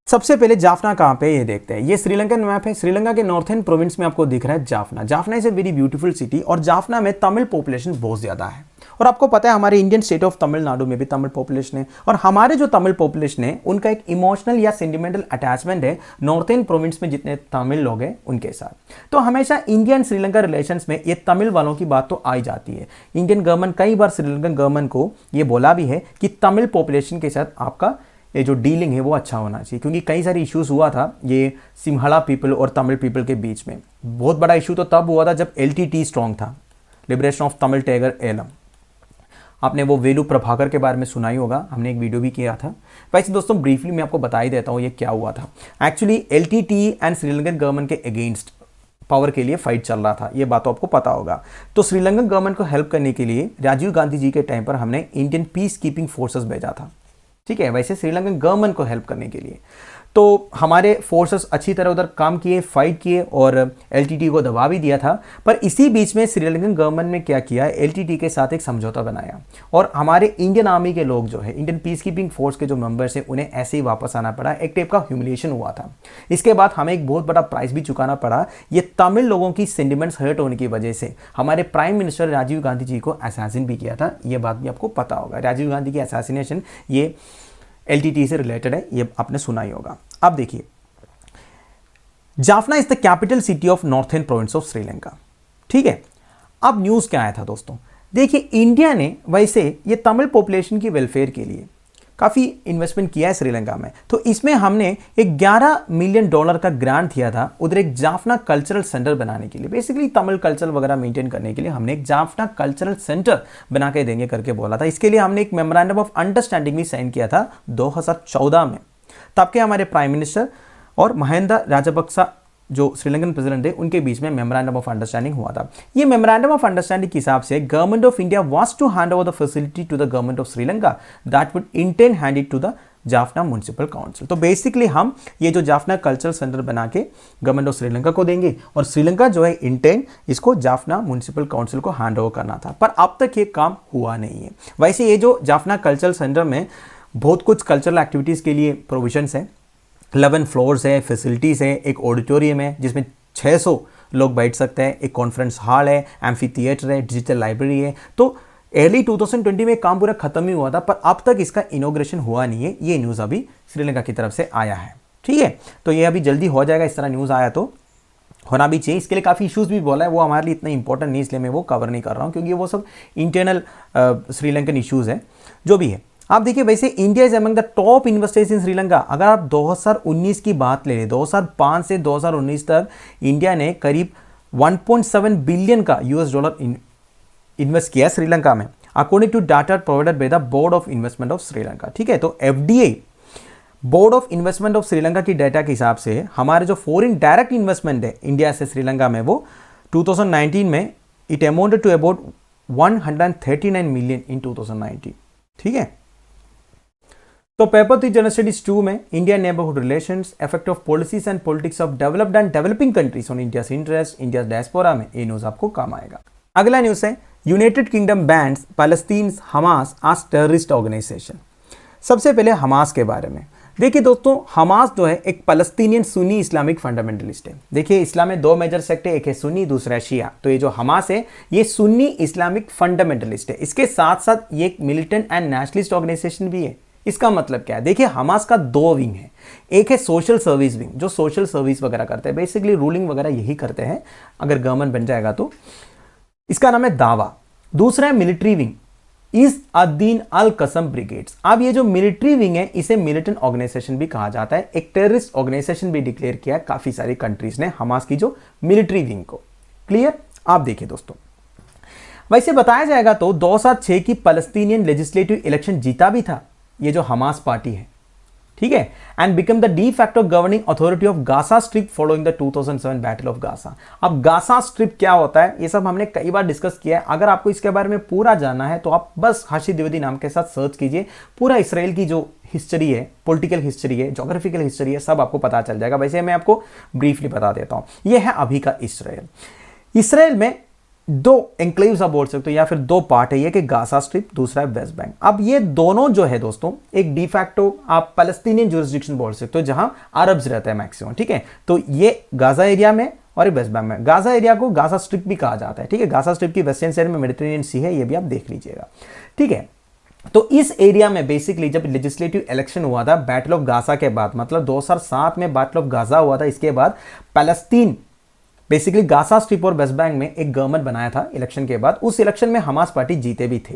Speaker 1: सबसे पहले जाफना कहाँ पे ये देखते हैं। ये श्रीलंकन मैप है, श्रीलंका के नॉर्थर्न प्रोविंस में आपको दिख रहा है Jaffna. Jaffna is a very beautiful city और जाफना में तमिल पॉपुलेशन बहुत ज़्यादा है। और आपको पता है हमारे इंडियन स्टेट ऑफ तमिलनाडु में भी तमिल पॉपुलेशन है और हमारे जो तमिल पॉपुलेशन है उनका एक इमोशनल या सेंटिमेंटल अटैचमेंट है नॉर्थर्न प्रोविंस में जितने तमिल लोग हैं उनके साथ। तो हमेशा इंडियन श्रीलंका रिलेशंस में ये तमिल वालों की बात तो आई जाती है। इंडियन गवर्नमेंट कई बार श्रीलंकन गवर्नमेंट को ये बोला भी है कि तमिल पॉपुलेशन के साथ आपका ये जो डीलिंग है वो अच्छा होना चाहिए, क्योंकि कई सारे इश्यूज हुआ था ये सिम्हला पीपल और तमिल पीपल के बीच में। बहुत बड़ा इशू तो तब हुआ था जब LTT स्ट्रॉन्ग था, liberation of Tamil tiger Eelam. आपने वो वेलू प्रभाकर के बारे में सुना ही होगा, हमने एक वीडियो भी किया था। वैसे दोस्तों ब्रीफली मैं आपको बता ही देता हूँ ये क्या हुआ था। Actually LTT and Sri Lankan government के अगेंस्ट पावर के लिए फाइट चल रहा था, ये बात तो आपको पता होगा। तो श्रीलंकन गवर्नमेंट को हेल्प करने के लिए राजीव गांधी जी के टाइम पर हमने इंडियन पीस कीपिंग फोर्सेस भेजा था, ठीक है, वैसे श्रीलंकन गवर्नमेंट को हेल्प करने के लिए। तो हमारे फोर्सेस अच्छी तरह उधर काम किए, फाइट किए और LTT को दबा भी दिया था। पर इसी बीच में श्रीलंकन गवर्नमेंट ने क्या किया, LTT के साथ एक समझौता बनाया और हमारे इंडियन आर्मी के लोग जो है, इंडियन पीस कीपिंग फोर्स के जो मेंबर्स हैं, उन्हें ऐसे ही वापस आना पड़ा। एक टाइप का ह्यूमिलिएशन हुआ था। इसके बाद हमें एक बहुत बड़ा प्राइस भी चुकाना पड़ा। ये तमिल लोगों की सेंटिमेंट्स हर्ट होने की वजह से हमारे प्राइम मिनिस्टर राजीव गांधी जी को असैसिन भी किया था। ये बात भी आपको पता होगा। राजीव गांधी की असैसिनेशन ये LTT से रिलेटेड है, ये आपने सुना ही होगा। अब देखिए, Jaffna is the capital city of northern province of Sri Lanka, ठीक है। अब न्यूज क्या आया था दोस्तों, देखिए इंडिया ने वैसे ये तमिल पॉपुलेशन की वेलफेयर के लिए काफ़ी इन्वेस्टमेंट किया है श्रीलंका में। तो इसमें हमने एक $11 मिलियन का ग्रांट दिया था उधर एक जाफना कल्चरल सेंटर बनाने के लिए। बेसिकली तमिल कल्चर वगैरह मेंटेन करने के लिए हमने एक जाफना कल्चरल सेंटर बना के देंगे करके बोला था। इसके लिए हमने एक मेमोरेंडम ऑफ अंडरस्टैंडिंग भी साइन किया था 2014 में। तब के हमारे प्राइम मिनिस्टर और महिंदा राजपक्सा जो श्रीलंकन प्रेसिडेंट है, उनके बीच में मेमोरेंडम ऑफ अंडरस्टैंडिंग हुआ था। ये मेमोरेंडम ऑफ अंडरस्टैंडिंग के हिसाब से government of India wants to hand over the facility to the government of Sri Lanka that would intend hand it to the Jaffna municipal council. तो बेसिकली हम ये जो जाफना कल्चरल सेंटर बना के गवर्नमेंट ऑफ श्रीलंका को देंगे और श्रीलंका जो है इंटेंड इसको जाफना म्युनिसिपल काउंसिल को हैंड ओवर करना था। पर अब तक ये काम हुआ नहीं है। वैसे ये जो जाफना कल्चरल सेंटर में बहुत कुछ कल्चरल एक्टिविटीज़ के लिए प्रोविजंस है। 11 फ्लोर्स है, फैसिलिटीज़ है, एक ऑडिटोरियम है जिसमें 600 लोग बैठ सकते हैं, एक कॉन्फ्रेंस हॉल है, एम्फी थिएटर है, डिजिटल लाइब्रेरी है। तो अर्ली 2020 में काम पूरा खत्म ही हुआ था, पर अब तक इसका इनॉग्रेशन हुआ नहीं है। ये न्यूज़ अभी श्रीलंका की तरफ से आया है, ठीक है। तो ये अभी जल्दी हो जाएगा, इस तरह न्यूज़ आया तो होना भी चाहिए। इसके लिए काफ़ी इश्यूज़ भी बोला है, वो हमारे लिए इतना इंपॉर्टेंट नहीं, इसलिए मैं वो कवर नहीं कर रहा हूँ, क्योंकि वो सब इंटरनल श्रीलंकन इश्यूज़ है जो भी है। आप देखिए, वैसे India is among the top investors in Sri Lanka. अगर आप 2019 की बात ले लें, 2005 से 2019 तक इंडिया ने करीब 1.7 बिलियन का $US इन्वेस्ट किया श्रीलंका में, according to data provided by the board of investment of Sri Lanka, ठीक है। तो FDI board of investment of Sri Lanka की डाटा के हिसाब से हमारे जो फॉरेन डायरेक्ट इन्वेस्टमेंट है इंडिया से श्रीलंका में, वो 2019 में it amounted to about 139 million in 2019, ठीक है। तो पेपर 3 जनरल स्टडीज 2 में India neighbourhood relations, effect of policies and politics of developed and developing countries on India's interest, India diaspora में ये न्यूज आपको काम आएगा। अगला न्यूज है United Kingdom bans Palestine Hamas as terrorist organisation. सबसे पहले हमास के बारे में देखिए दोस्तों, हमास जो है एक पैलेस्टीनियन सुन्नी इस्लामिक फंडामेंटलिस्ट है। देखिए इस्लाम में 2 मेजर सेक्ट है, एक है सुन्नी, दूसरा है शिया। तो ये जो हमास है ये सुन्नी इस्लामिक फंडामेंटलिस्ट है। इसके साथ साथ ये एक मिलिटेंट एंड नेशनलिस्ट ऑर्गेनाइजेशन भी है। इसका मतलब क्या है, देखिए हमास का 2 विंग है। एक है सोशल सर्विस विंग, जो सोशल सर्विस वगैरह करते हैं, बेसिकली रूलिंग वगैरह यही करते हैं अगर गवर्नमेंट बन जाएगा तो। इसका नाम है दावा। दूसरा है मिलिट्री विंग, इस अद्दीन अल कसम ब्रिगेड्स। अब ये जो मिलिट्री विंग है इसे मिलिटेंट ऑर्गेनाइजेशन भी कहा जाता है। एक टेररिस्ट ऑर्गेनाइजेशन भी डिक्लेयर किया है काफी सारी कंट्रीज ने हमास की जो मिलिट्री विंग को। क्लियर। आप देखिए दोस्तों, वैसे बताया जाएगा तो 2006 की पैलेस्टीनियन लेजिस्लेटिव इलेक्शन जीता भी था ये जो हमास पार्टी है, ठीक है, and become the de facto governing authority of Gaza strip following the 2007 battle of Gaza. अब गाजा स्ट्रिप क्या होता है ये सब हमने कई बार डिस्कस किया है। अगर आपको इसके बारे में पूरा जानना है तो आप बस हाशिद द्विवेदी नाम के साथ सर्च कीजिए। पूरा इसराइल की जो हिस्ट्री है, पॉलिटिकल हिस्ट्री है, ज्योग्राफिकल हिस्ट्री है, सब आपको पता चल जाएगा। वैसे मैं आपको ब्रीफली बता देता हूं। यह है अभी का इसराइल। इसराइल में 2 एंक्लेव्स आप बोल सकते हो या फिर 2 पार्ट है, ये कि गाजा स्ट्रिप, दूसरा है वेस्ट बैंक। अब ये दोनों जो है दोस्तों एक डिफैक्टो आप पैलेस्टीनियन जुरिस्डिक्शन बोल सकते हो जहां अरब्स रहते हैं मैक्सिमम, ठीक है। तो ये गाजा एरिया में और वेस्ट बैंक में। गाजा एरिया को गाजा स्ट्रिप भी कहा जाता है, ठीक है। गाजा स्ट्रिप की वेस्टर्न साइड में मेडिटेरेनियन सी है, ये भी आप देख लीजिएगा, ठीक है। तो इस एरिया में बेसिकली जब लेजिस्लेटिव इलेक्शन हुआ था बैटल ऑफ गाजा के बाद, मतलब 2007 में बैटल ऑफ गाजा हुआ था, इसके बाद पैलेस्टीन बेसिकली गाजा स्ट्रिप और वेस्ट बैंक में एक गवर्नमेंट बनाया था इलेक्शन के बाद। उस इलेक्शन में हमास पार्टी जीते भी थे,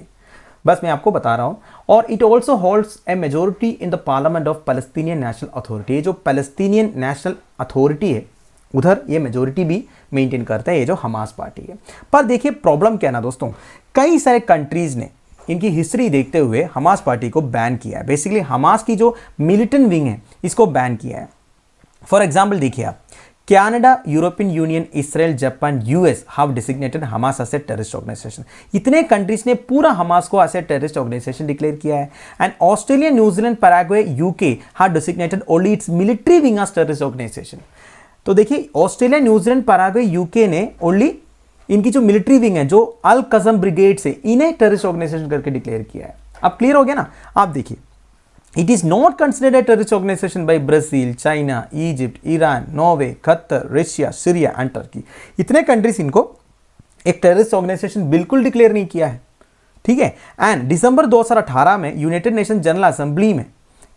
Speaker 1: बस मैं आपको बता रहा हूँ। और it also holds A majority in the parliament of Palestinian national authority. ये जो पैलेस्टीनियन नेशनल अथॉरिटी है उधर ये मेजोरिटी भी मेंटेन करता है ये जो हमास पार्टी है। पर देखिए प्रॉब्लम क्या ना दोस्तों, कई सारे कंट्रीज ने इनकी हिस्ट्री देखते हुए हमास पार्टी को बैन किया है। बेसिकली हमास की जो मिलिटेंट विंग है इसको बैन किया है। फॉर एग्जाम्पल देखिए आप, Canada, European Union, Israel, Japan, US have designated Hamas as a terrorist organisation. इतने कंट्रीज ने पूरा हमास को as a terrorist organisation declare किया है। And Australia, New Zealand, Paraguay, UK have designated only its military wing as terrorist organisation. तो देखिए Australia, New Zealand, Paraguay, UK ने only इनकी जो मिलिट्री विंग है जो अल कसम ब्रिगेड से इन्हें टेररिस्ट ऑर्गेनाइजेशन करके डिक्लेयर किया है। अब क्लियर हो गया ना। आप देखिए, it is not considered a terrorist organisation by Brazil, China, Egypt, Iran, Norway, Qatar, Russia, Syria and Turkey. इतने कंट्रीज इनको एक टेररिस्ट ऑर्गेनाइजेशन बिल्कुल डिक्लेयर नहीं किया है, ठीक है। एंड दिसंबर 2018 में यूनाइटेड नेशन जनरल असेंबली में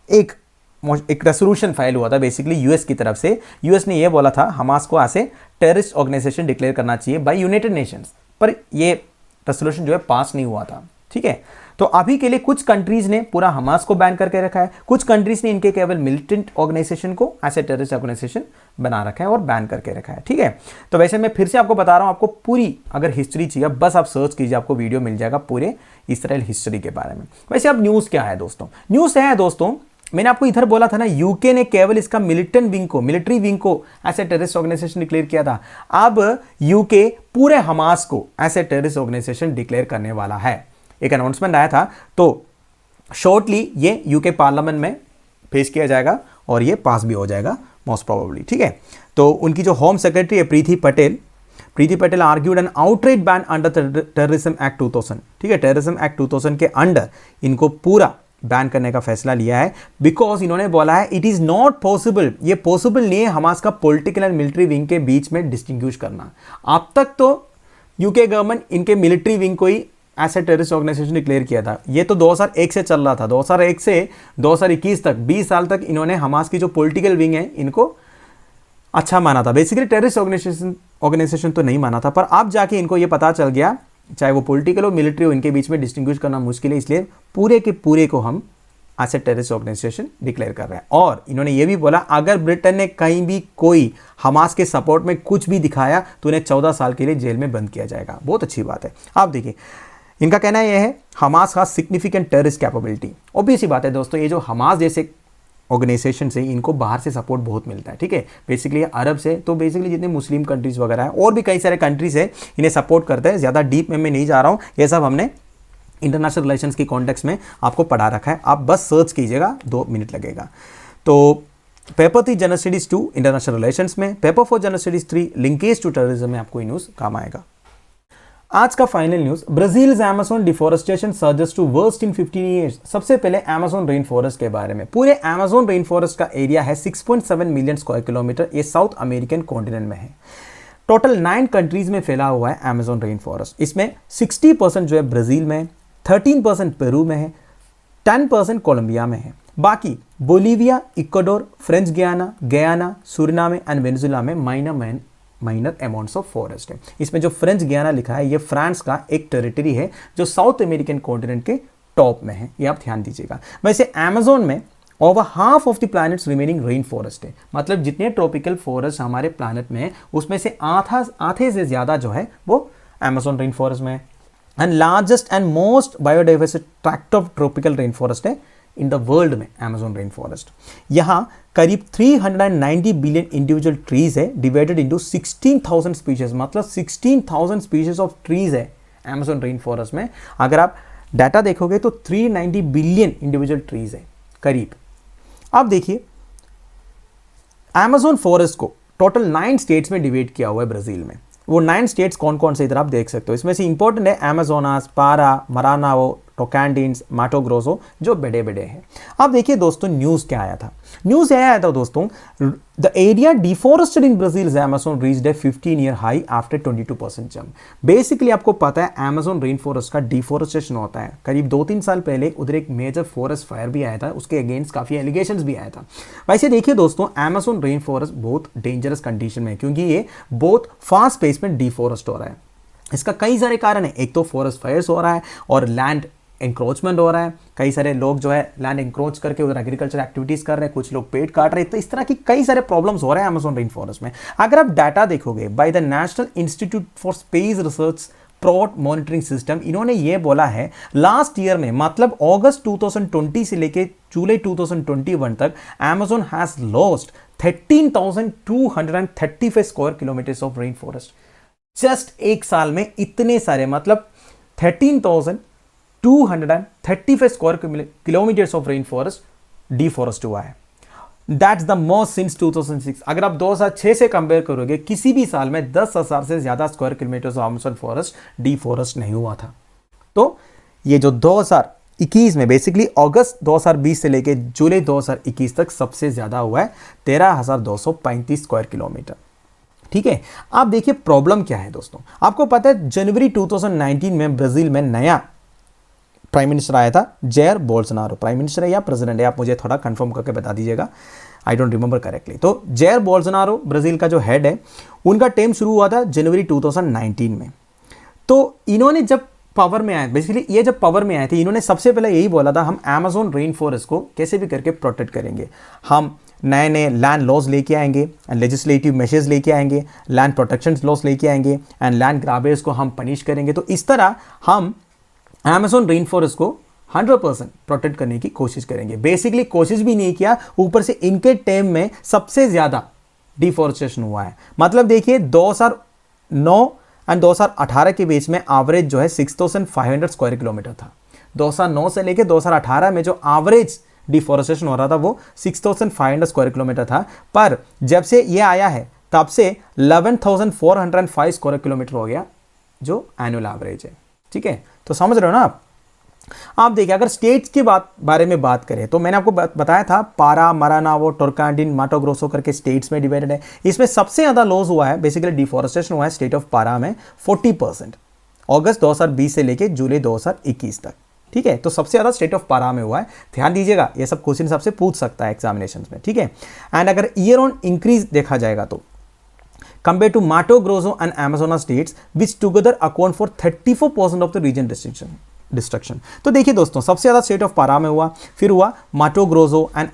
Speaker 1: एक रेसोल्यूशन फाइल हुआ था बेसिकली यूएस की तरफ से। यूएस ने यह बोला था हमास को ऐसे टेररिस्ट ऑर्गेनाइजेशन डिक्लेयर करना चाहिए बाय यूनाइटेड नेशंस, पर ये रेसोल्यूशन जो है पास नहीं हुआ था, ठीक है। तो अभी के लिए कुछ कंट्रीज ने पूरा हमास को बैन करके रखा है, कुछ कंट्रीज ने इनके केवल मिलिटेंट ऑर्गेनाइजेशन को ऐसे टेररिस्ट ऑर्गेनाइजेशन बना रखा है और बैन करके रखा है, ठीक है। तो वैसे मैं फिर से आपको बता रहा हूं, आपको पूरी अगर हिस्ट्री चाहिए बस आप सर्च कीजिए, आपको वीडियो मिल जाएगा पूरे इसराइल हिस्ट्री के बारे में। वैसे अब न्यूज क्या है दोस्तों, न्यूज है दोस्तों, मैंने आपको इधर बोला था ना यूके ने केवल इसका मिलिटेंट विंग को, मिलिट्री विंग को ऐसे टेररिस्ट ऑर्गेनाइजेशन डिक्लेयर किया था। अब यूके पूरे हमास को ऐसे टेररिस्ट ऑर्गेनाइजेशन डिक्लेयर करने वाला है। एक अनाउंसमेंट आया था, तो शॉर्टली ये यूके पार्लियामेंट में पेश किया जाएगा और ये पास भी हो जाएगा मोस्ट प्रोबेबली, ठीक है। तो उनकी जो होम सेक्रेटरी है Priti Patel argued an outright ban under terrorism act 2000, ठीक है। टेररिज्म एक्ट 2000 के अंडर इनको पूरा बैन करने का फैसला लिया है, बिकॉज इन्होंने बोला है इट इज नॉट पॉसिबल, ये पॉसिबल नहीं है हमास का पॉलिटिकल एंड मिलिट्री विंग के बीच में डिस्टिंग्विश करना। अब तक तो यूके गवर्नमेंट इनके मिलिट्री विंग को ही ऐसे टेररिस्ट ऑर्गेनाइजेशन डिक्लेयर किया था। ये तो 2001 से चल रहा था, 2001 से 2021 तक 20 साल तक इन्होंने हमास की जो पॉलिटिकल विंग है इनको अच्छा माना था, बेसिकली टेररिस्ट ऑर्गेनाइजेशन तो नहीं माना था। पर अब जाके इनको ये पता चल गया चाहे वो पॉलिटिकल हो मिलिट्री हो, इनके बीच में डिस्टिंग्विश करना मुश्किल है, इसलिए पूरे के पूरे को हम ऐसे टेररिस्ट ऑर्गेनाइजेशन डिक्लेयर कर रहे हैं। और इन्होंने ये भी बोला अगर ब्रिटेन ने कहीं भी कोई हमास के सपोर्ट में कुछ भी दिखाया तो उन्हें 14 साल के लिए जेल में बंद किया जाएगा। बहुत अच्छी बात है। आप देखिए इनका कहना यह है हमास का सिग्निफिकेंट टेररिस्ट कैपेबिलिटी। ऑब्वियस सी बात है दोस्तों, ये जो हमास जैसे ऑर्गेनाइजेशन से इनको बाहर से सपोर्ट बहुत मिलता है, ठीक है। बेसिकली अरब से, तो बेसिकली जितने मुस्लिम कंट्रीज वगैरह है और भी कई सारे कंट्रीज है इन्हें सपोर्ट करते हैं। ज़्यादा डीप में मैं नहीं जा रहा हूँ, ये सब हमने इंटरनेशनल रिलेशंस की कॉन्टेक्स्ट में आपको पढ़ा रखा है, आप बस सर्च कीजिएगा, 2 मिनट लगेगा। तो paper 3 general studies 2 international relations में, paper 4 general studies 3 linkage to terrorism में आपको ये न्यूज़ काम आएगा। आज का final news, Brazil's Amazon deforestation surges to worst in 15 years. सबसे पहले अमेज़न रेन फॉरेस्ट के बारे में। पूरे अमेज़न रेन फॉरेस्ट का एरिया है 6.7 मिलियन स्क्वायर किलोमीटर, ये साउथ अमेरिकन कॉन्टिनेंट में है। टोटल 9 कंट्रीज में फैला हुआ है अमेज़न रेन फॉरेस्ट। इसमें 60% जो है ब्राजील में है, 13% पेरू में है, 10% कोलंबिया में है, बाकी Bolivia, Ecuador, French Guiana, Suriname and Venezuela में माइनर अमाउंट्स ऑफ फॉरेस्ट है। इसमें जो फ्रेंच गयाना लिखा है ये फ्रांस का एक टेरिटरी है जो साउथ अमेरिकन कॉन्टिनेंट के टॉप में है, ये आप ध्यान दीजिएगा। वैसे अमेज़न में over half of the planets remaining rain forest है, मतलब जितने ट्रॉपिकल फॉरेस्ट हमारे प्लैनेट में है उसमें से आधे से ज़्यादा जो है वो अमेज़न रेन फॉरेस्ट में है। And largest and most biodiversity tract of tropical rain forest है इन द वर्ल्ड में अमेज़न रेन फॉरेस्ट। यहाँ करीब 390 बिलियन इंडिविजुअल ट्रीज है डिवाइडेड इनटू 16,000 स्पीशीज, मतलब 16,000 स्पीशीज ऑफ ट्रीज है अमेज़न रेन फॉरेस्ट में। अगर आप डाटा देखोगे तो 390 बिलियन इंडिविजुअल ट्रीज है करीब। अब देखिए अमेज़न फॉरेस्ट को टोटल 9 स्टेट्स में डिवाइड किया हुआ है ब्राज़ील में। वो 9 स्टेट्स कौन कौन से इधर आप देख सकते हो। इसमें से इंपॉर्टेंट है अमेज़ोनास, पारा, मरानाओ, टोकैंडिन्स, माटो ग्रोसो, जो बड़े बड़े हैं। अब देखिए दोस्तों न्यूज़ क्या आया था। न्यूज़ यह आया था दोस्तों, the area deforested in Brazil Amazon reached a 15-year high after 22% jump. Basically आपको पता है अमेज़न रेन फॉरेस्ट का डिफॉरेस्टेशन होता है। करीब 2-3 साल पहले उधर एक मेजर फॉरेस्ट फायर भी आया था, उसके अगेंस्ट काफ़ी एलिगेशंस भी आया था। वैसे देखिए दोस्तों अमेज़न रेन फॉरेस्ट बहुत डेंजरस कंडीशन में है क्योंकि ये बहुत फास्ट पेस में डिफॉरेस्ट हो रहा है। इसका कई सारे कारण है। एक तो फॉरेस्ट फायर्स हो रहा है और लैंड एंक्रोचमेंट हो रहा है, कई सारे लोग जो है लैंड एंक्रोच करके उधर एग्रीकल्चर एक्टिविटीज कर रहे हैं, कुछ लोग पेड़ काट रहे हैं, तो इस तरह की कई सारे प्रॉब्लम्स हो रहे हैं अमेज़न रेन फॉरेस्ट में। अगर आप डाटा देखोगे by the national institute for space research प्रोट मॉनिटरिंग सिस्टम, इन्होंने ये बोला है लास्ट ईयर में, मतलब अगस्त 2020 से लेके जुलाई 2021 तक Amazon has lost 13,235 square kilometres of rainforest. Just एक साल में इतने सारे, मतलब 13,235 square kilometres of rainforest deforest हुआ है। That's the most since 2006। अगर आप 2006 से कंपेयर करोगे, किसी भी साल में 10,000 से ज्यादा square kilometres of Amazon forest deforest नहीं हुआ था। तो ये जो 2021 में बेसिकली अगस्त 2020 से लेके जुलाई 2021 तक सबसे ज्यादा हुआ है 13,235 स्क्वायर किलोमीटर। ठीक है, आप देखिए प्रॉब्लम क्या है दोस्तों। आपको पता है जनवरी 2019 में ब्राजील में नया प्राइम मिनिस्टर आया था, जैर बोल्सोनारो। प्राइम मिनिस्टर है या प्रेसिडेंट है, आप मुझे थोड़ा कंफर्म करके बता दीजिएगा, आई डोंट रिमेंबर करेक्टली। तो जैर बोल्सोनारो ब्राजील का जो हेड है, उनका टर्म शुरू हुआ था जनवरी 2019 में। तो इन्होंने जब पावर में आए, बेसिकली ये जब पावर में आए थे, इन्होंने सबसे पहले यही बोला था हम अमेज़न रेन फॉरेस्ट को कैसे भी करके प्रोटेक्ट करेंगे, हम नए नए लैंड लॉज लेके आएंगे एंड लेजिस्लेटिव मेजर्स लेके आएंगे, लैंड प्रोटेक्शन लॉज लेके आएंगे एंड लैंड ग्राबर्स को हम पनिश करेंगे। तो इस तरह हम अमेज़न रेन फॉरेस्ट को 100% प्रोटेक्ट करने की कोशिश करेंगे। बेसिकली कोशिश भी नहीं किया, ऊपर से इनके टाइम में सबसे ज़्यादा डिफॉरेस्टेशन हुआ है। मतलब देखिए 2009 एंड 2018 के बीच में एवरेज जो है 6,500 स्क्वायर किलोमीटर था। 2009 से लेके 2018 में जो एवरेज डिफॉरेस्टेशन हो रहा था वो 6,500 स्क्वायर किलोमीटर था, पर जब से ये आया है तब से 11,405 स्क्वायर किलोमीटर हो गया जो एनुअल एवरेज है। ठीक है, तो समझ रहे हो ना आप देखिए अगर स्टेट्स के बारे में बात करें तो मैंने आपको बताया था पारा, मरानावो, टोरकांडिन, माटो ग्रोसो करके स्टेट्स में डिवाइडेड है। इसमें सबसे ज़्यादा लॉस हुआ है, बेसिकली डिफॉरेस्टेशन हुआ है स्टेट ऑफ पारा में 40%, अगस्त 2020 से लेके जुलाई 2021 तक। ठीक है, तो सबसे ज़्यादा स्टेट ऑफ पारा में हुआ है। ध्यान दीजिएगा, ये सब क्वेश्चन सबसे पूछ सकता है एग्जामिनेशन में। ठीक है, एंड अगर ईयर ऑन इंक्रीज देखा जाएगा तो compared to Mato Grosso and Amazonas states which together account for 34% of the region destruction। तो देखिए दोस्तों, सबसे ज़्यादा स्टेट ऑफ पारा में हुआ, फिर हुआ माटो ग्रोसो एंड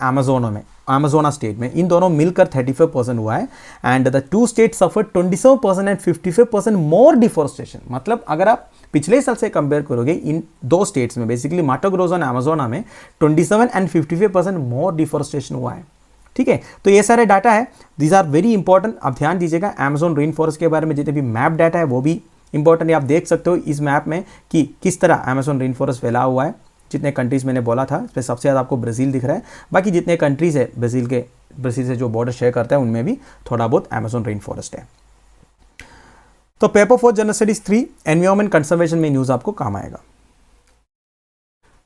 Speaker 1: अमेज़ोना स्टेट में, इन दोनों मिलकर 35% हुआ है। And the two state suffer 27% and 55% more deforestation. मतलब अगर आप पिछले साल से कंपेयर करोगे इन दो स्टेट्स में, बेसिकली माटो ग्रोसो एंड अमेज़ोना में 27 एंड 55% मोर डिफॉरेस्टेशन हुआ है। ठीक है, तो ये सारे डाटा है, दीज आर वेरी इंपॉर्टेंट। आप ध्यान दीजिएगा, अमेज़न रेन फॉरेस्ट के बारे में जितने भी मैप डाटा है वो भी इंपॉर्टेंट है। आप देख सकते हो इस मैप में कि किस तरह अमेज़न रेन फॉरेस्ट फैला हुआ है। जितने कंट्रीज़ मैंने बोला था, इसमें सबसे ज़्यादा आपको ब्राज़ील दिख रहा है, बाकी जितने कंट्रीज़ है ब्राज़ील से जो बॉर्डर शेयर करता है उनमें भी थोड़ा बहुत अमेज़न रेन फॉरेस्ट है। तो paper 4 general studies 3 environment conservation में न्यूज़ आपको काम आएगा।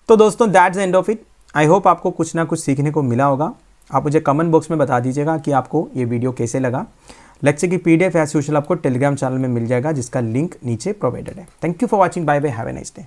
Speaker 1: तो दोस्तों that's the end of it. I hope आपको कुछ ना कुछ सीखने को मिला होगा। आप मुझे कमेंट बॉक्स में बता दीजिएगा कि आपको ये वीडियो कैसे लगा। लेक्चर की PDF एज यूजुअल आपको टेलीग्राम चैनल में मिल जाएगा, जिसका लिंक नीचे प्रोवाइडेड है। Thank you for watching, bye bye, have a nice day.